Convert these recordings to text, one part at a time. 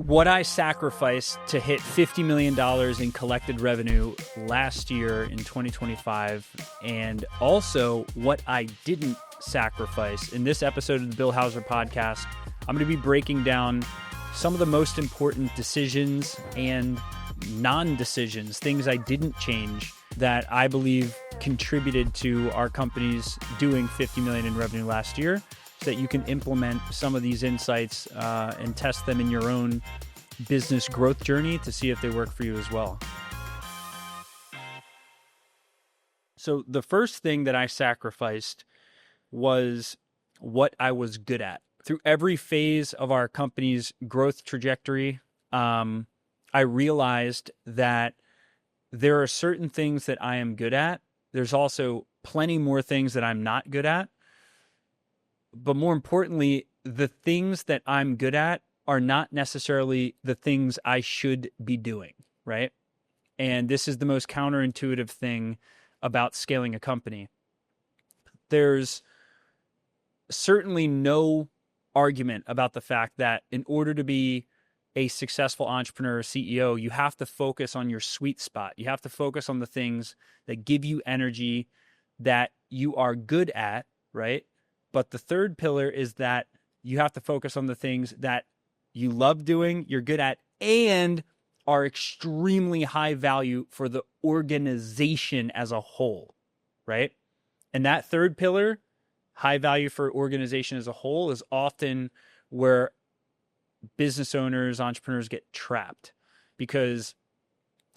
what I sacrificed to hit $50 million in collected revenue last year in 2025, and also what I didn't sacrifice. In this episode of the Bill Hauser podcast, I'm going to be breaking down some of the most important decisions and non-decisions, things I didn't change that I believe contributed to our companies doing 50 million in revenue last year, so that you can implement some of these insights and test them in your own business growth journey to see if they work for you as well. So the first thing that I sacrificed was what I was good at. Through every phase of our company's growth trajectory, I realized that there are certain things that I am good at. There's also plenty more things that I'm not good at. But more importantly, the things that I'm good at are not necessarily the things I should be doing, right? And this is the most counterintuitive thing about scaling a company. There's certainly no argument about the fact that in order to be a successful entrepreneur or CEO, you have to focus on your sweet spot. You have to focus on the things that give you energy, that you are good at, right? But the third pillar is that you have to focus on the things that you love doing, you're good at, and are extremely high value for the organization as a whole, right? And that third pillar, high value for organization as a whole, is often where business owners, entrepreneurs get trapped. Because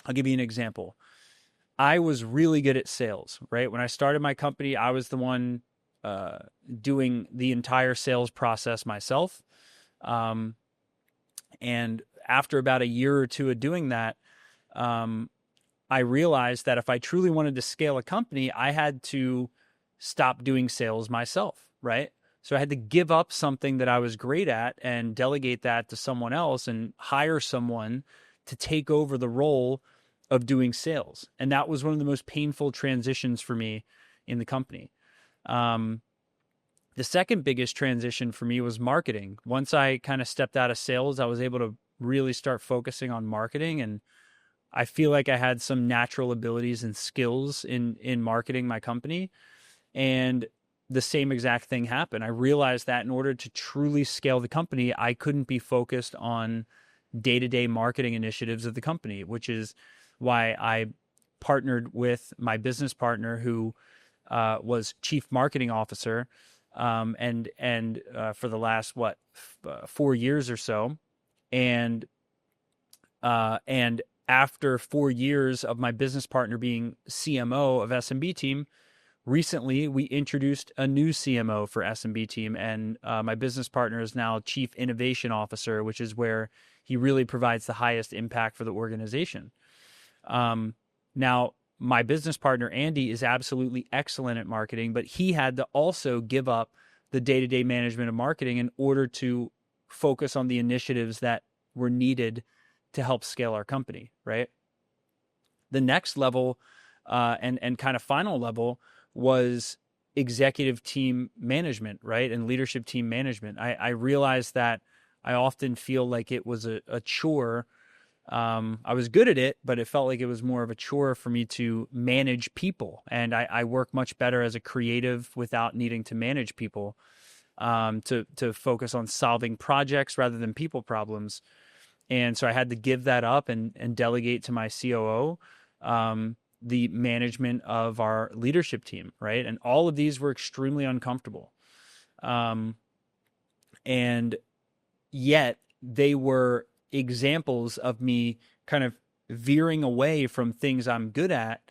I'll give you an example. I was really good at sales, right? When I started my company, I was the one doing the entire sales process myself. And after about a year or two of doing that, I realized that if I truly wanted to scale a company, I had to stop doing sales myself, right? So I had to give up something that I was great at and delegate that to someone else and hire someone to take over the role of doing sales. And that was one of the most painful transitions for me in the company. The second biggest transition for me was marketing. Once I kind of stepped out of sales, I was able to really start focusing on marketing. And I feel like I had some natural abilities and skills in marketing my company. And the same exact thing happened. I realized that in order to truly scale the company, I couldn't be focused on day-to-day marketing initiatives of the company, which is why I partnered with my business partner who was chief marketing officer and for the last 4 years or so, and after 4 years of my business partner being CMO of SMB team, recently we introduced a new CMO for SMB team, and my business partner is now chief innovation officer, which is where he really provides the highest impact for the organization. Now, my business partner, Andy, is absolutely excellent at marketing, but he had to also give up the day-to-day management of marketing in order to focus on the initiatives that were needed to help scale our company, right? The next level and kind of final level was executive team management, right? And leadership team management. I realized that I often feel like it was a chore. I was good at it, but it felt like it was more of a chore for me to manage people. And I work much better as a creative without needing to manage people, to focus on solving projects rather than people problems. And so I had to give that up and delegate to my COO the management of our leadership team, right? And all of these were extremely uncomfortable. And yet they were examples of me kind of veering away from things I'm good at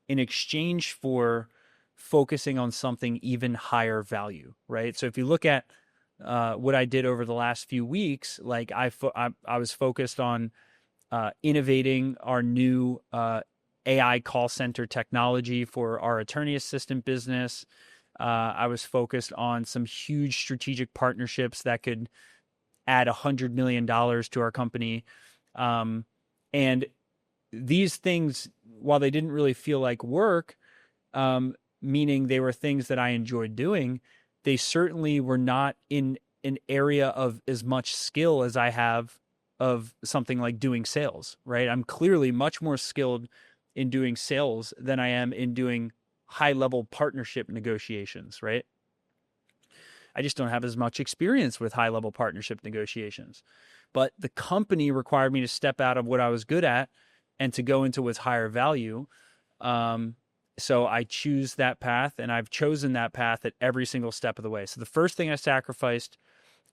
in exchange for focusing on something even higher value, right? So if you look at what I did over the last few weeks, like I was focused on innovating our new AI call center technology for our attorney assistant business. I was focused on some huge strategic partnerships that could add $100 million to our company. And these things, while they didn't really feel like work, meaning they were things that I enjoyed doing, they certainly were not in an area of as much skill as I have of something like doing sales, right? I'm clearly much more skilled in doing sales than I am in doing high-level partnership negotiations, right? I just don't have as much experience with high-level partnership negotiations. But the company required me to step out of what I was good at and to go into what's higher value. So I choose that path, and I've chosen that path at every single step of the way. So the first thing I sacrificed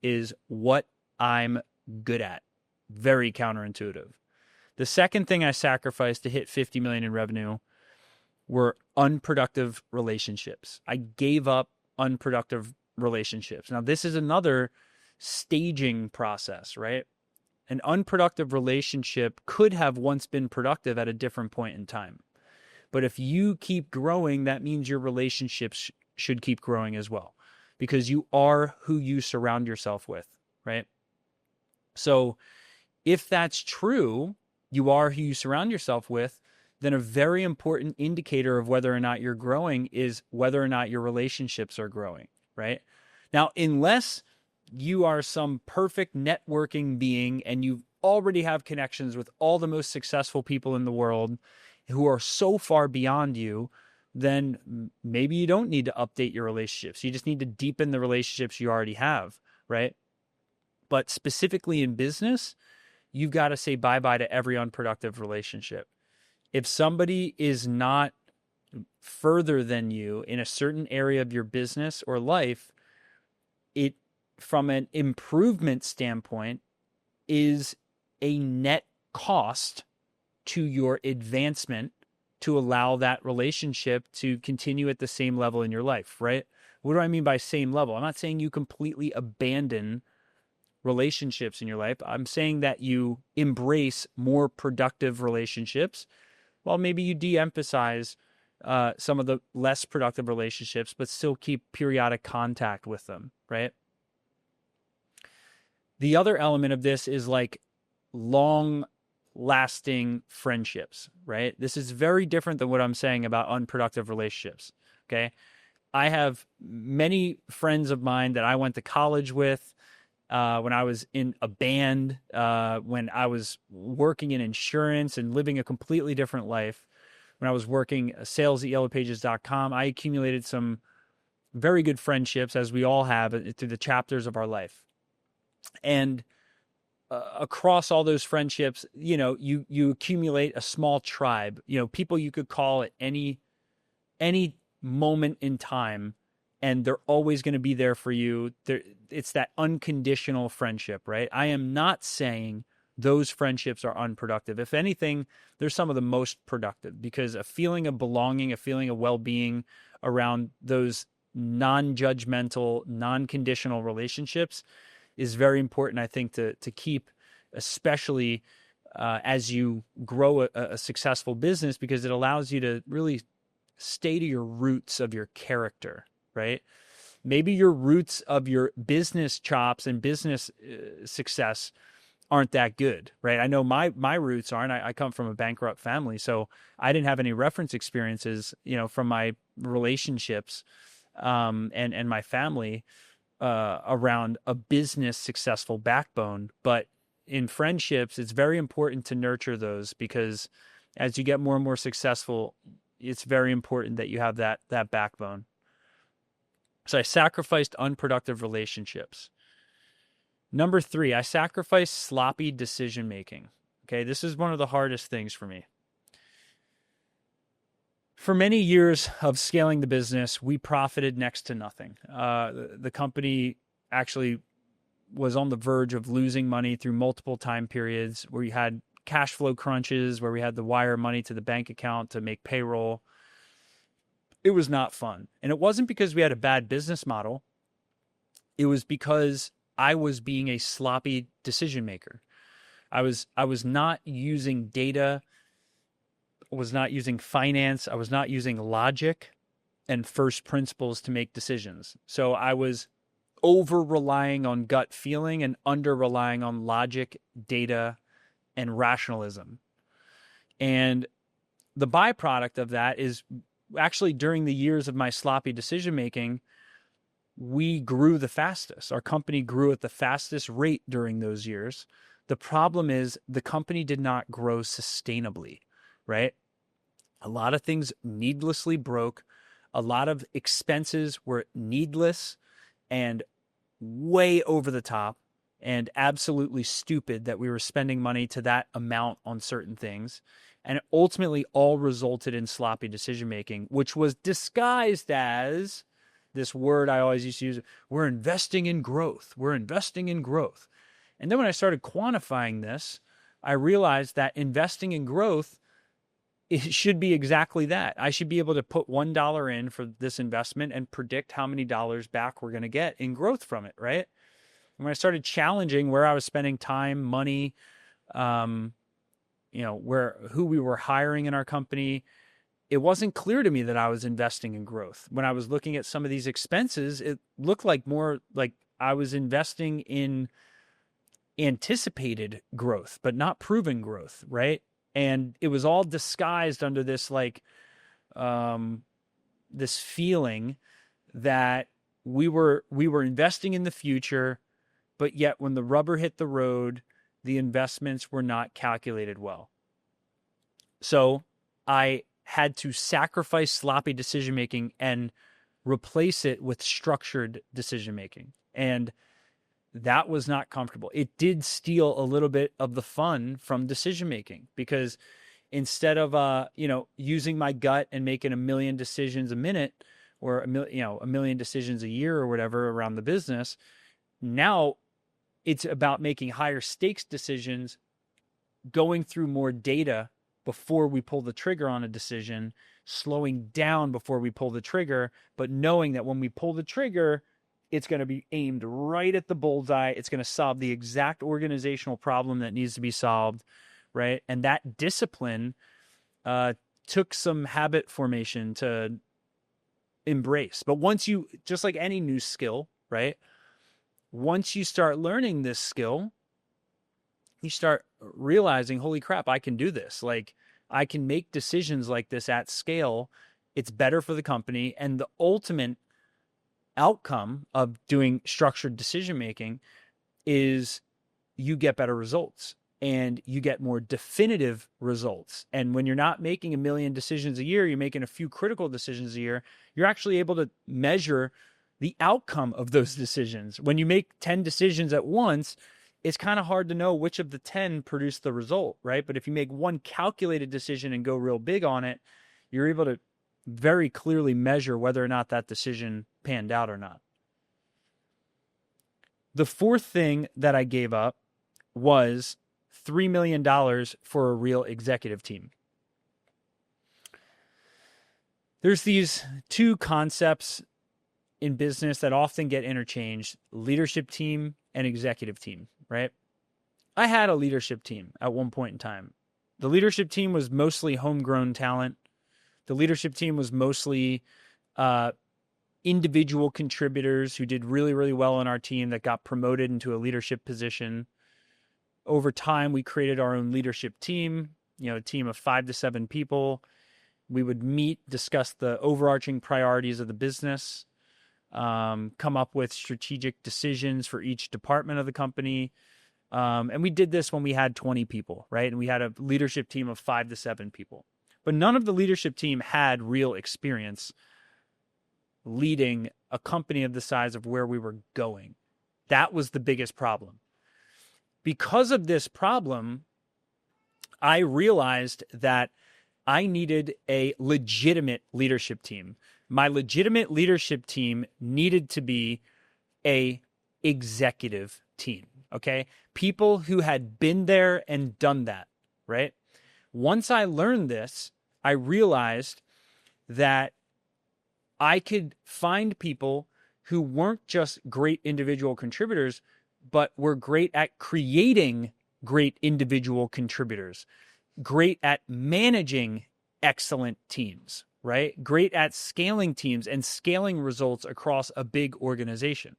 is what I'm good at. Very counterintuitive. The second thing I sacrificed to hit 50 million in revenue were unproductive relationships. I gave up unproductive relationships. Now, this is another staging process, right? An unproductive relationship could have once been productive at a different point in time. But if you keep growing, that means your relationships should keep growing as well, because you are who you surround yourself with, right? So if that's true, you are who you surround yourself with, then a very important indicator of whether or not you're growing is whether or not your relationships are growing, right? Now, unless you are some perfect networking being and you already have connections with all the most successful people in the world who are so far beyond you, then maybe you don't need to update your relationships. You just need to deepen the relationships you already have, right? But specifically in business, you've got to say bye-bye to every unproductive relationship. If somebody is not further than you in a certain area of your business or life, it, from an improvement standpoint, is a net cost to your advancement to allow that relationship to continue at the same level in your life, right? What do I mean by same level? I'm not saying you completely abandon relationships in your life. I'm saying that you embrace more productive relationships, while maybe you de-emphasize some of the less productive relationships, but still keep periodic contact with them, right? The other element of this is like long-lasting friendships, right? This is very different than what I'm saying about unproductive relationships, okay? I have many friends of mine that I went to college with, when I was in a band, when I was working in insurance and living a completely different life. When I was working sales at yellowpages.com, I accumulated some very good friendships, as we all have, through the chapters of our life. And across all those friendships, you accumulate a small tribe, people you could call at any moment in time, and they're always going to be there for you. It's that unconditional friendship, right? I am not saying those friendships are unproductive. If anything, they're some of the most productive, because a feeling of belonging, a feeling of well-being around those non-judgmental, non-conditional relationships is very important, I think, to keep, especially as you grow a successful business, because it allows you to really stay to your roots of your character, right? Maybe your roots of your business chops and business success aren't that good, right? I know my roots aren't. I come from a bankrupt family, so I didn't have any reference experiences, from my relationships and my family around a business successful backbone. But in friendships, it's very important to nurture those, because as you get more and more successful, it's very important that you have that backbone. So I sacrificed unproductive relationships. Number 3, I sacrificed sloppy decision-making. Okay, this is one of the hardest things for me. For many years of scaling the business, we profited next to nothing. The company actually was on the verge of losing money through multiple time periods, where we had cash flow crunches, where we had to wire money to the bank account to make payroll. It was not fun. And it wasn't because we had a bad business model. It was because I was being a sloppy decision maker. I was not using data. I was not using finance. I was not using logic and first principles to make decisions. So I was over relying on gut feeling and under relying on logic, data, and rationalism. And the byproduct of that is, actually, during the years of my sloppy decision making, we grew the fastest. Our company grew at the fastest rate during those years, The problem is the company did not grow sustainably, right? A lot of things needlessly broke. A lot of expenses were needless and way over the top and absolutely stupid that we were spending money to that amount on certain things. And it ultimately all resulted in sloppy decision making, which was disguised as this word I always used to use: we're investing in growth. We're investing in growth. And then when I started quantifying this, I realized that investing in growth, it should be exactly that. I should be able to put $1 in for this investment and predict how many dollars back we're going to get in growth from it, right? And when I started challenging where I was spending time, money, who we were hiring in our company, it wasn't clear to me that I was investing in growth. When I was looking at some of these expenses, it looked like more like I was investing in anticipated growth, but not proven growth, right? And it was all disguised under this this feeling that we were investing in the future, but yet when the rubber hit the road, the investments were not calculated well. So I had to sacrifice sloppy decision making and replace it with structured decision making. And that was not comfortable. It did steal a little bit of the fun from decision making, because instead of using my gut and making a million decisions a minute, or a million decisions a year or whatever around the business, now it's about making higher stakes decisions, going through more data before we pull the trigger on a decision, slowing down before we pull the trigger, but knowing that when we pull the trigger, it's going to be aimed right at the bullseye. It's going to solve the exact organizational problem that needs to be solved, right? And that discipline took some habit formation to embrace. But once you, just like any new skill, right? Once you start learning this skill, you start realizing, holy crap, I can do this. Like, I can make decisions like this at scale. It's better for the company. And the ultimate outcome of doing structured decision making is you get better results and you get more definitive results. And when you're not making a million decisions a year, you're making a few critical decisions a year, you're actually able to measure the outcome of those decisions. When you make 10 decisions at once, it's kind of hard to know which of the 10 produced the result, right? But if you make one calculated decision and go real big on it, you're able to very clearly measure whether or not that decision panned out or not. The fourth thing that I gave up was $3 million for a real executive team. There's these two concepts in business that often get interchanged: leadership team and executive team, right? I had a leadership team at one point in time. The leadership team was mostly homegrown talent. The leadership team was mostly individual contributors who did really, really well on our team that got promoted into a leadership position. Over time, we created our own leadership team, a team of 5 to 7 people. We would meet, discuss the overarching priorities of the business, come up with strategic decisions for each department of the company. And we did this when we had 20 people, right? And we had a leadership team of 5 to 7 people. But none of the leadership team had real experience leading a company of the size of where we were going. That was the biggest problem. Because of this problem, I realized that I needed a legitimate leadership team. My legitimate leadership team needed to be a executive team, okay? People who had been there and done that, right? Once I learned this, I realized that I could find people who weren't just great individual contributors, but were great at creating great individual contributors, great at managing excellent teams, right? Great at scaling teams and scaling results across a big organization.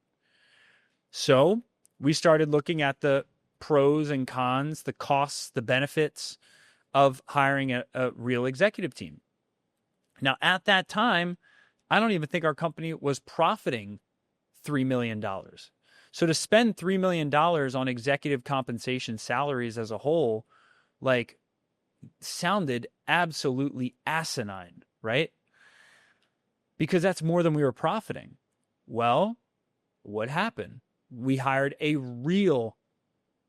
So we started looking at the pros and cons, the costs, the benefits of hiring a real executive team. Now, at that time, I don't even think our company was profiting $3 million. So to spend $3 million on executive compensation salaries as a whole, like, sounded absolutely asinine, right? Because that's more than we were profiting. Well, what happened? We hired a real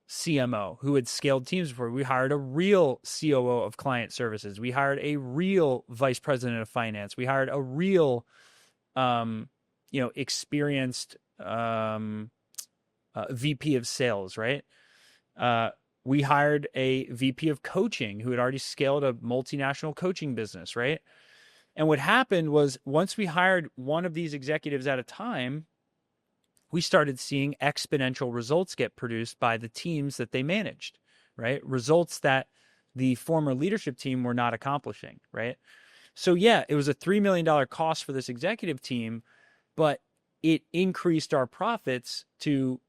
CMO who had scaled teams before. We hired a real COO of client services. We hired a real vice president of finance. We hired a real, experienced VP of sales, right? We hired a VP of coaching who had already scaled a multinational coaching business, right? And what happened was once we hired one of these executives at a time, we started seeing exponential results get produced by the teams that they managed, right? Results that the former leadership team were not accomplishing, right? So yeah, it was a $3 million cost for this executive team, but it increased our profits to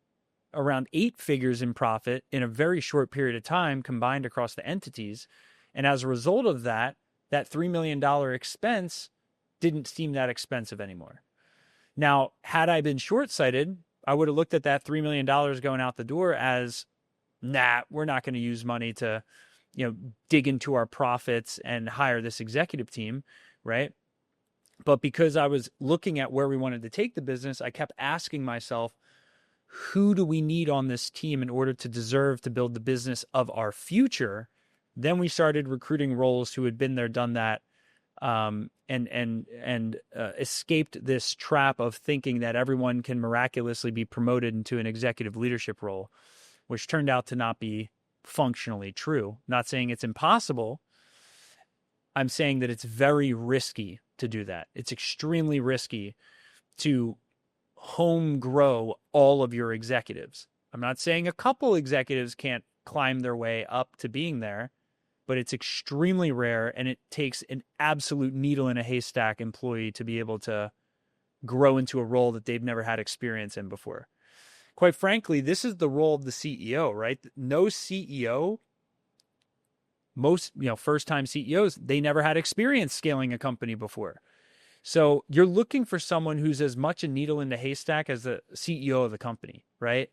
around 8 figures in profit in a very short period of time combined across the entities. And as a result of that, that $3 million expense didn't seem that expensive anymore. Now, had I been short-sighted, I would have looked at that $3 million going out the door as, nah, we're not going to use money to, dig into our profits and hire this executive team, right? But because I was looking at where we wanted to take the business, I kept asking myself, who do we need on this team in order to deserve to build the business of our future? Then we started recruiting roles who had been there, done that, and escaped this trap of thinking that everyone can miraculously be promoted into an executive leadership role, which turned out to not be functionally true. Not saying it's impossible. I'm saying that it's very risky to do that. It's extremely risky to home grow all of your executives. I'm not saying a couple executives can't climb their way up to being there, but it's extremely rare, and it takes an absolute needle in a haystack employee to be able to grow into a role that they've never had experience in before. Quite frankly, this is the role of the CEO, right? No CEO, most first-time CEOs, they never had experience scaling a company before. So you're looking for someone who's as much a needle in the haystack as the CEO of the company, right?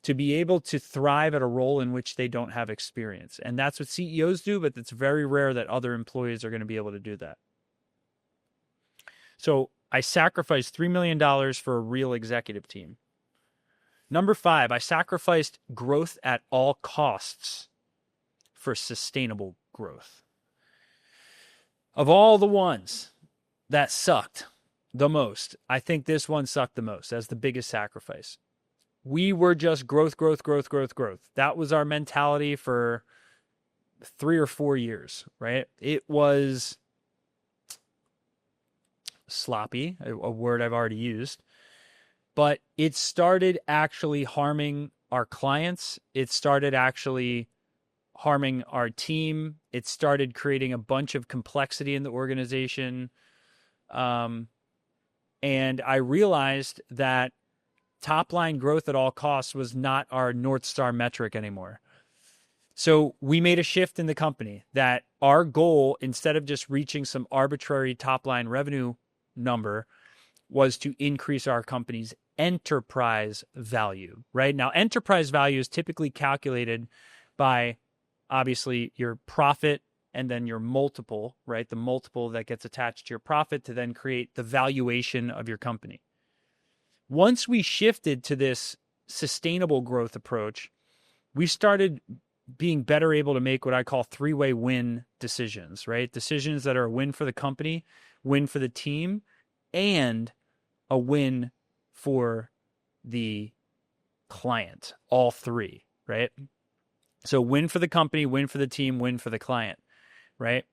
To be able to thrive at a role in which they don't have experience. And that's what CEOs do, but it's very rare that other employees are going to be able to do that. So I sacrificed $3 million for a real executive team. Number 5, I sacrificed growth at all costs for sustainable growth. Of all the ones that sucked the most, I think this one sucked the most as the biggest sacrifice. We were just growth. That was our mentality for 3 or 4 years, right? It was sloppy, a word I've already used, but it started actually harming our clients. It started actually harming our team. It started creating a bunch of complexity in the organization. And I realized that top line growth at all costs was not our North Star metric anymore. So we made a shift in the company that our goal, instead of just reaching some arbitrary top line revenue number, was to increase our company's enterprise value, right? Now, enterprise value is typically calculated by obviously your profit and then your multiple, right? The multiple that gets attached to your profit to then create the valuation of your company. Once we shifted to this sustainable growth approach, we started being better able to make what I call 3-way win decisions, right? Decisions that are a win for the company, win for the team, and a win for the client, all 3, right? So win for the company, win for the team, win for the client, right?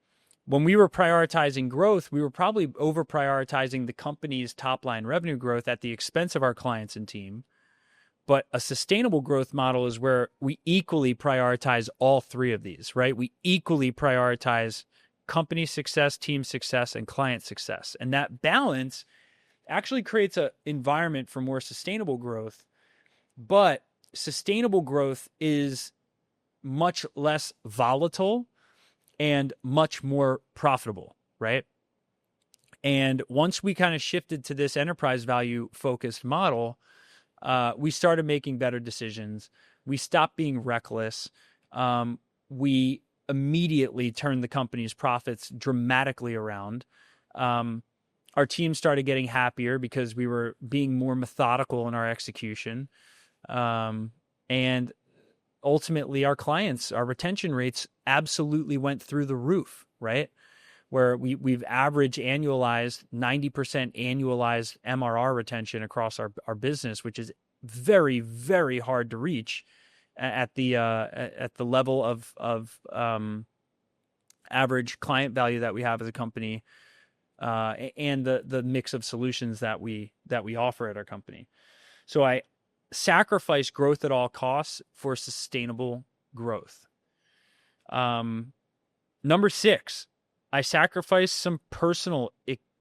When we were prioritizing growth, we were probably over prioritizing the company's top line revenue growth at the expense of our clients and team. But a sustainable growth model is where we equally prioritize all 3 of these, right? We equally prioritize company success, team success, and client success. And that balance actually creates an environment for more sustainable growth. But sustainable growth is much less volatile and much more profitable, right? And once we kind of shifted to this enterprise value focused model, We started making better decisions. We stopped being reckless. We immediately turned the company's profits dramatically around. Our team started getting happier because we were being more methodical in our execution. And ultimately, our clients, our retention rates absolutely went through the roof, right? Where we've averaged annualized 90% annualized MRR retention across our business, which is very, very hard to reach at the level of average client value that we have as a company, and the mix of solutions that we offer at our company. So I sacrifice growth at all costs for sustainable growth. Number 6, I sacrifice some personal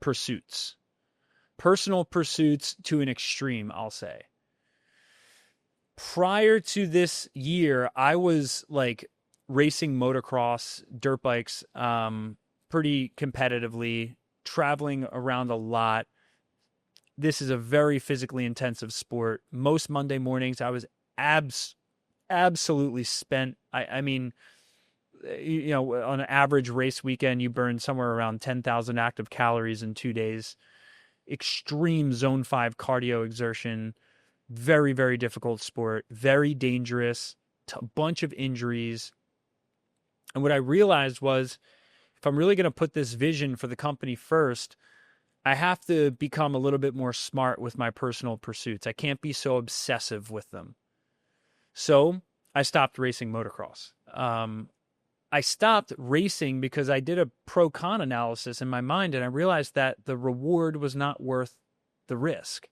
pursuits to an extreme, I'll say. Prior to this year, I was like racing motocross, dirt bikes, pretty competitively, traveling around a lot. This is a very physically intensive sport. Most Monday mornings, I was absolutely spent. I mean, you know, on an average race weekend, you burn somewhere around 10,000 active calories in 2 days. Extreme zone 5 cardio exertion. Very, very difficult sport. Very dangerous. A bunch of injuries. And what I realized was, if I'm really going to put this vision for the company first, I have to become a little bit more smart with my personal pursuits. I can't be so obsessive with them. So I stopped racing motocross. I stopped racing because I did a pro-con analysis in my mind, and I realized that the reward was not worth the risk.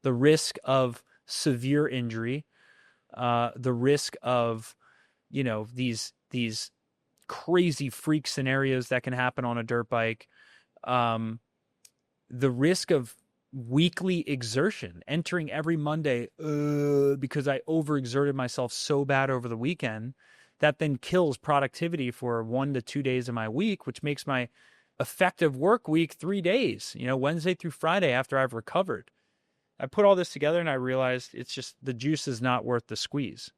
The risk of severe injury, the risk of, you know, these crazy freak scenarios that can happen on a dirt bike, the risk of weekly exertion, entering every Monday because I overexerted myself so bad over the weekend, that then kills productivity for 1 to 2 days of my week, which makes my effective work week 3 days, you know, Wednesday through Friday after I've recovered. I put all this together and I realized it's just, the juice is not worth the squeeze.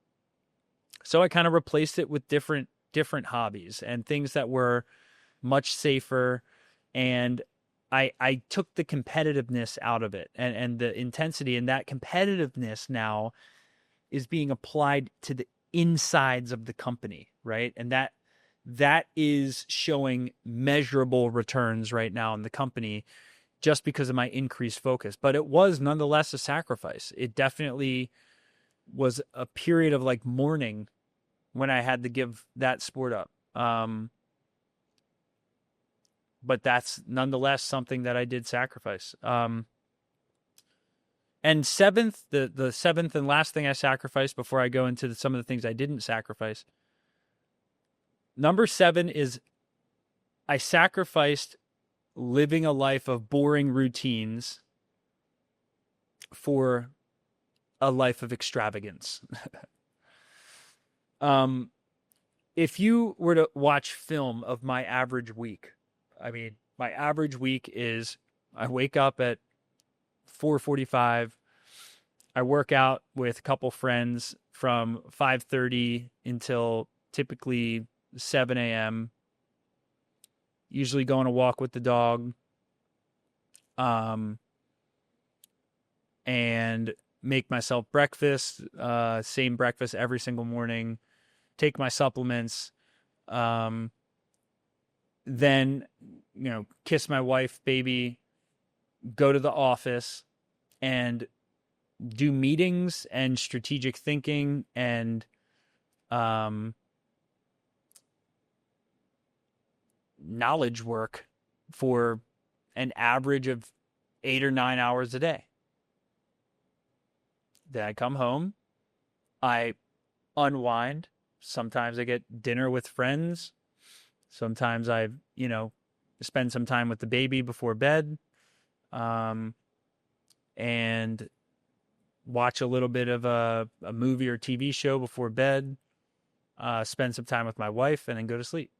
So I kind of replaced it with different hobbies and things that were much safer, and I took the competitiveness out of it and the intensity, and that competitiveness now is being applied to the insides of the company, right? And that is showing measurable returns right now in the company just because of my increased focus. But it was nonetheless a sacrifice. It definitely was a period of like mourning when I had to give that sport up. But that's nonetheless something that I did sacrifice. And seventh, the seventh and last thing I sacrificed before I go into some of the things I didn't sacrifice. Number 7 is I sacrificed living a life of boring routines for a life of extravagance. If you were to watch film of my average week, I mean, my average week is I wake up at 4:45. I work out with a couple friends from 5:30 until typically 7 a.m. Usually go on a walk with the dog, and make myself breakfast. Same breakfast every single morning. Take my supplements. Then, you know, kiss my wife, baby, go to the office and do meetings and strategic thinking and knowledge work for an average of 8 or 9 hours a day. Then I come home, I unwind. Sometimes I get dinner with friends. Sometimes I, you know, spend some time with the baby before bed, and watch a little bit of a movie or TV show before bed, spend some time with my wife, and then go to sleep.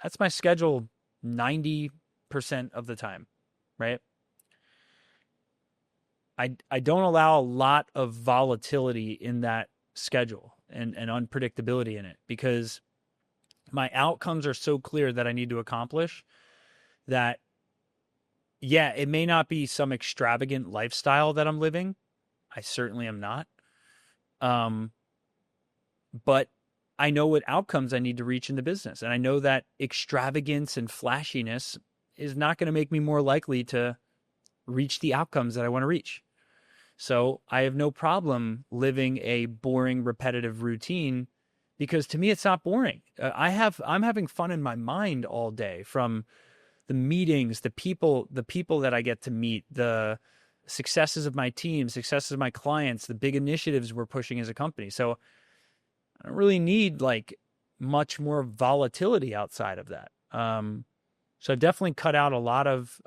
That's my schedule 90% of the time, right? I don't allow a lot of volatility in that schedule and unpredictability in it, because my outcomes are so clear that I need to accomplish that, yeah, it may not be some extravagant lifestyle that I'm living. I certainly am not. Um, but I know what outcomes I need to reach in the business. And I know that extravagance and flashiness is not going to make me more likely to reach the outcomes that I want to reach. So I have no problem living a boring, repetitive routine, because to me it's not boring. I'm having fun in my mind all day, from the meetings, the people that I get to meet, the successes of my team, successes of my clients, the big initiatives we're pushing as a company. So I don't really need like much more volatility outside of that. So I've definitely cut out a lot of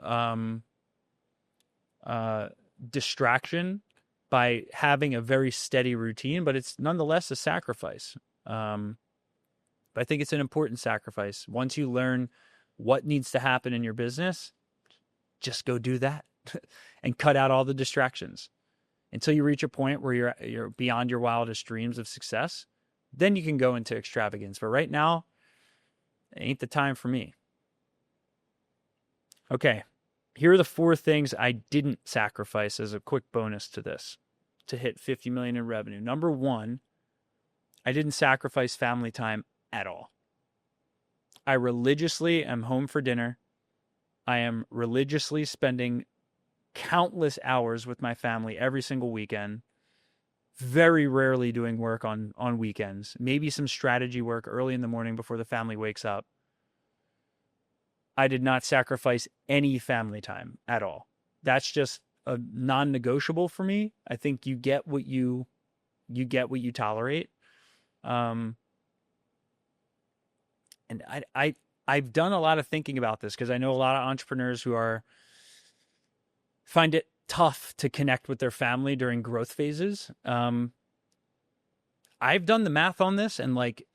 distraction by having a very steady routine, but it's nonetheless a sacrifice. But I think it's an important sacrifice. Once you learn what needs to happen in your business, just go do that and cut out all the distractions until you reach a point where you're beyond your wildest dreams of success. Then you can go into extravagance. But right now, it ain't the time for me. Okay, here are the 4 things I didn't sacrifice as a quick bonus to this to hit 50 million in revenue. Number 1, I didn't sacrifice family time at all. I religiously am home for dinner. I am religiously spending countless hours with my family every single weekend. Very rarely doing work on weekends. Maybe some strategy work early in the morning before the family wakes up. I did not sacrifice any family time at all. That's just a non-negotiable for me. I think you get what you tolerate. And I've done a lot of thinking about this, because I know a lot of entrepreneurs who find it tough to connect with their family during growth phases. I've done the math on this, and like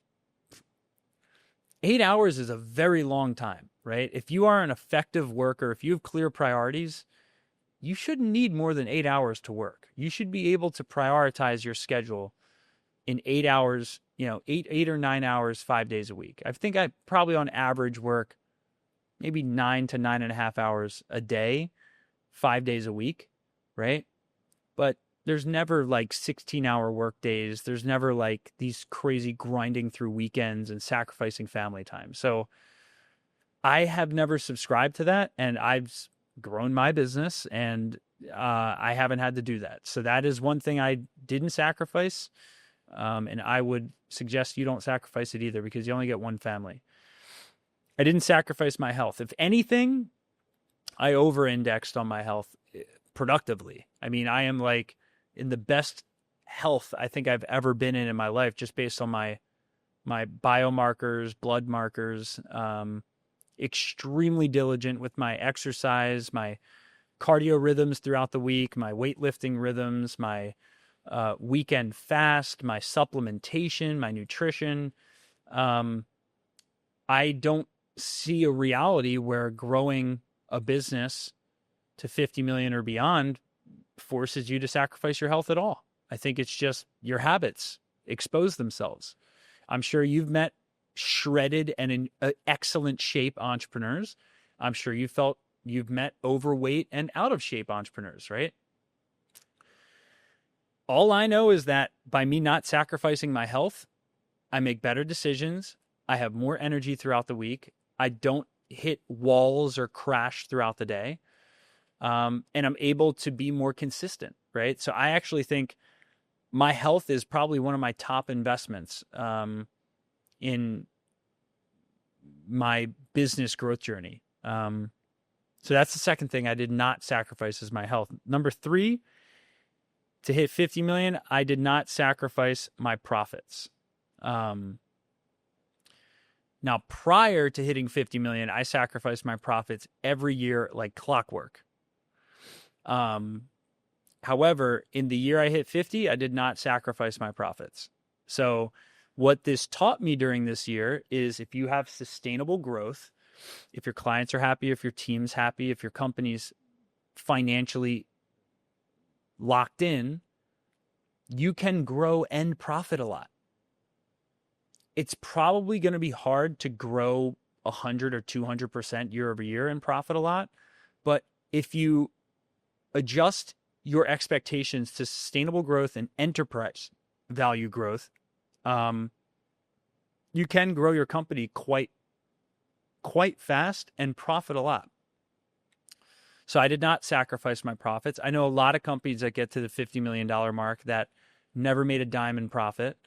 8 hours is a very long time, right? If you are an effective worker, if you have clear priorities, you shouldn't need more than 8 hours to work. You should be able to prioritize your schedule in 8 hours, 8 or 9 hours, 5 days a week. I think I probably on average work maybe 9 to 9.5 hours a day, 5 days a week, right? But there's never like 16-hour work days. There's never like these crazy grinding through weekends and sacrificing family time. So I have never subscribed to that, and I've grown my business, and I haven't had to do that. So that is one thing I didn't sacrifice. And I would suggest you don't sacrifice it either, because you only get one family. I didn't sacrifice my health. If anything, I over-indexed on my health productively. I mean, I am like in the best health I think I've ever been in my life, just based on my biomarkers, blood markers. Extremely diligent with my exercise, my cardio rhythms throughout the week, my weightlifting rhythms, my weekend fast, my supplementation, my nutrition. I don't see a reality where growing a business to 50 million or beyond forces you to sacrifice your health at all. I think it's just your habits expose themselves. I'm sure you've met shredded and in excellent shape entrepreneurs. I'm sure you've met overweight and out of shape entrepreneurs, right? All I know is that by me not sacrificing my health, I make better decisions. I have more energy throughout the week. I don't hit walls or crash throughout the day. And I'm able to be more consistent, right? So I actually think my health is probably one of my top investments in my business growth journey. So that's the second thing I did not sacrifice, is my health. Number 3, to hit 50 million, I did not sacrifice my profits. Now, prior to hitting 50 million, I sacrificed my profits every year like clockwork. However, in the year I hit 50, I did not sacrifice my profits. So what this taught me during this year is, if you have sustainable growth, if your clients are happy, if your team's happy, if your company's financially locked in, you can grow and profit a lot. It's probably going to be hard to grow 100 or 200% year over year and profit a lot. But if you adjust your expectations to sustainable growth and enterprise value growth, you can grow your company quite fast and profit a lot. So I did not sacrifice my profits. I know a lot of companies that get to the $50 million mark that never made a dime in profit.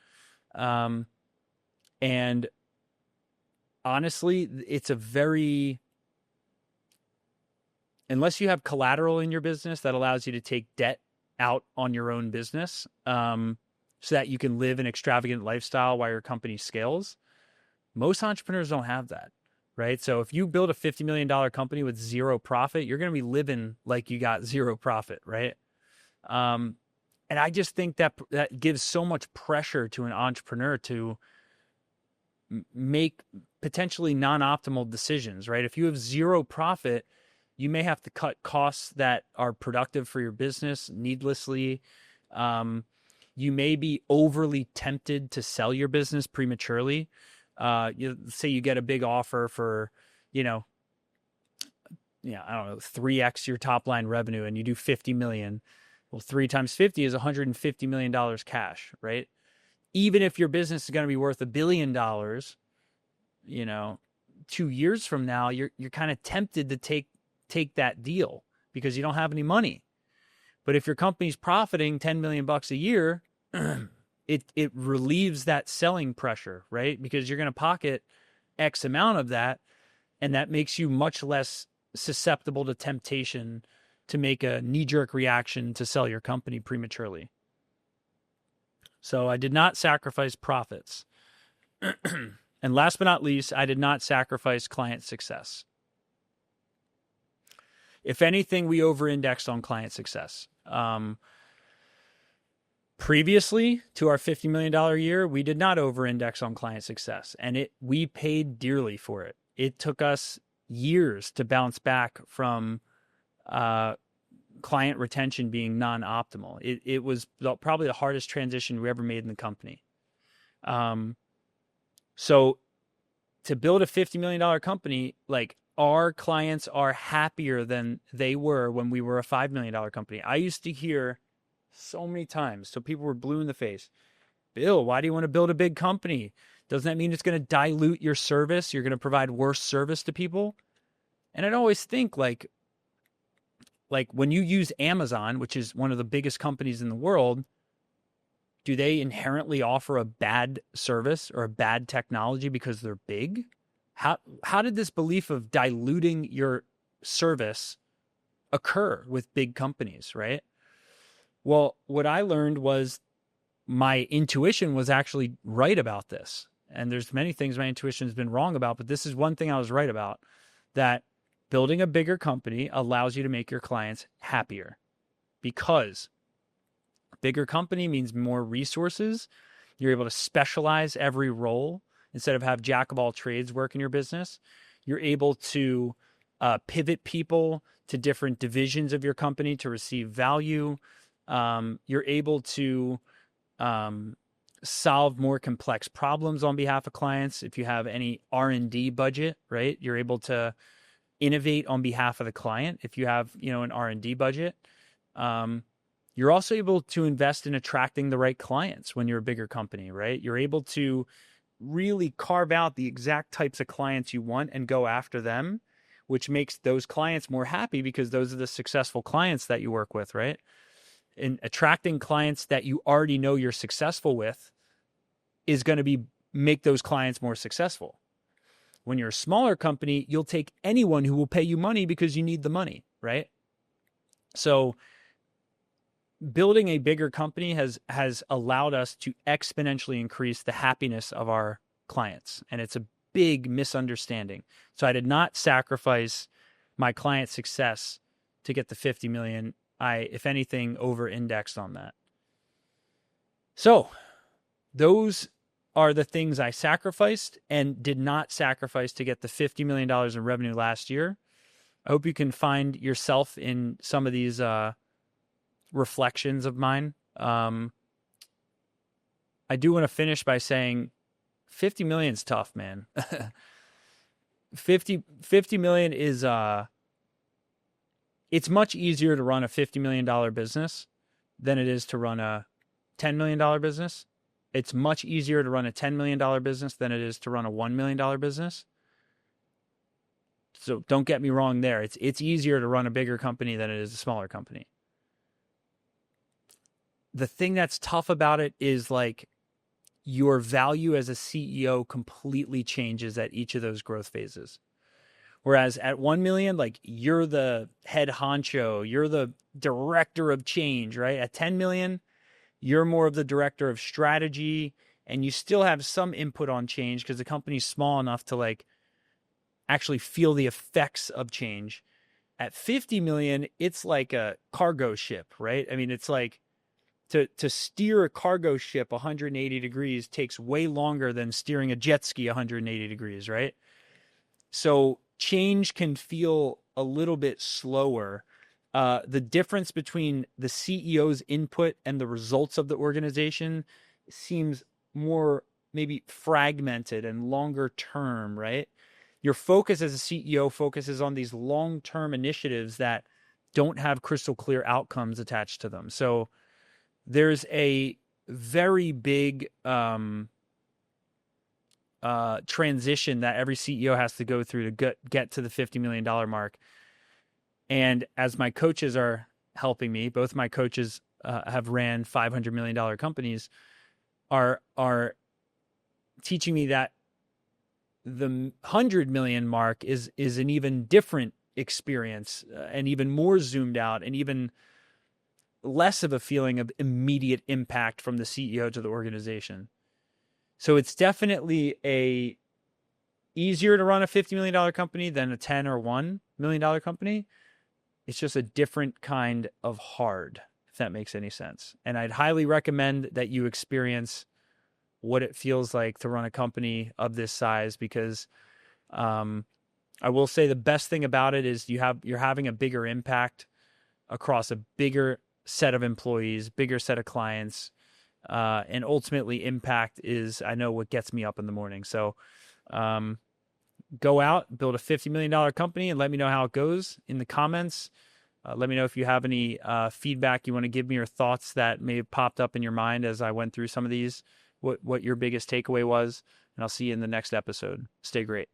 And honestly, it's a very, unless you have collateral in your business that allows you to take debt out on your own business, so that you can live an extravagant lifestyle while your company scales, most entrepreneurs don't have that, right? So if you build a $50 million company with zero profit, you're going to be living like you got zero profit, right? And I just think that gives so much pressure to an entrepreneur to make potentially non-optimal decisions, right? If you have zero profit, you may have to cut costs that are productive for your business needlessly. You may be overly tempted to sell your business prematurely. Say you get a big offer for, I don't know, 3x your top line revenue, and you do 50 million. Well, 3 times 50 is $150 million cash, right? Even if your business is going to be worth $1 billion, 2 years from now, you're kind of tempted to take that deal because you don't have any money. But if your company's profiting $10 million a year, it relieves that selling pressure, right? Because you're going to pocket X amount of that, and that makes you much less susceptible to temptation to make a knee-jerk reaction to sell your company prematurely. So I did not sacrifice profits. And last but not least, I did not sacrifice client success. If anything, we over-indexed on client success. Previously to our $50 million year, we did not over-index on client success, and we paid dearly for it. It took us years to bounce back from client retention being non-optimal. It was probably the hardest transition we ever made in the company. So to build a $50 million company, like, our clients are happier than they were when we were a $5 million company. I used to hear so many times, so people were blue in the face. Bill, why do you want to build a big company? Doesn't that mean it's going to dilute your service? You're going to provide worse service to people? And I'd always think, like when you use Amazon, which is one of the biggest companies in the world, do they inherently offer a bad service or a bad technology because they're big? How did this belief of diluting your service occur with big companies, right? Well, what I learned was my intuition was actually right about this. And there's many things my intuition has been wrong about, but this is one thing I was right about, that building a bigger company allows you to make your clients happier, because bigger company means more resources. You're able to specialize every role. Instead of have jack of all trades work in your business, you're able to pivot people to different divisions of your company to receive value. You're able to solve more complex problems on behalf of clients. If you have any R&D budget, right, you're able to innovate on behalf of the client. If you have, an R&D budget, you're also able to invest in attracting the right clients when you're a bigger company, right? You're able to really carve out the exact types of clients you want and go after them, which makes those clients more happy because those are the successful clients that you work with, right? And attracting clients that you already know you're successful with is going to make those clients more successful. When you're a smaller company, you'll take anyone who will pay you money because you need the money, right? So building a bigger company has allowed us to exponentially increase the happiness of our clients. And it's a big misunderstanding. So I did not sacrifice my client success to get the 50 million. I, if anything, over-indexed on that. So those are the things I sacrificed and did not sacrifice to get the $50 million in revenue last year. I hope you can find yourself in some of these reflections of mine. I do want to finish by saying 50 million is tough, man. 50 million is it's much easier to run a $50 million business than it is to run a $10 million business. It's much easier to run a $10 million business than it is to run a $1 million business. So don't get me wrong there. It's easier to run a bigger company than it is a smaller company. The thing that's tough about it is like your value as a CEO completely changes at each of those growth phases. Whereas at 1 million, like you're the head honcho, you're the director of change, right? At 10 million, you're more of the director of strategy, and you still have some input on change because the company's small enough to like actually feel the effects of change. At 50 million, it's like a cargo ship, right? I mean, it's like to steer a cargo ship 180 degrees takes way longer than steering a jet ski 180 degrees, right? So change can feel a little bit slower. The difference between the CEO's input and the results of the organization seems more maybe fragmented and longer term, right? Your focus as a CEO focuses on these long-term initiatives that don't have crystal clear outcomes attached to them. So there's a very big transition that every CEO has to go through to get to the $50 million mark. And as my coaches are helping me, both my coaches have ran $500 million companies, are teaching me that the 100 million mark is an even different experience and even more zoomed out and even less of a feeling of immediate impact from the CEO to the organization. So it's definitely easier to run a $50 million company than a $10 or $1 million company. It's just a different kind of hard, if that makes any sense. And I'd highly recommend that you experience what it feels like to run a company of this size, because I will say the best thing about it is you're having a bigger impact across a bigger set of employees, bigger set of clients, and ultimately impact is, I know, what gets me up in the morning. So go out, build a $50 million company, and let me know how it goes in the comments. Let me know if you have any feedback you want to give me, or thoughts that may have popped up in your mind as I went through some of these, what your biggest takeaway was, and I'll see you in the next episode. Stay great.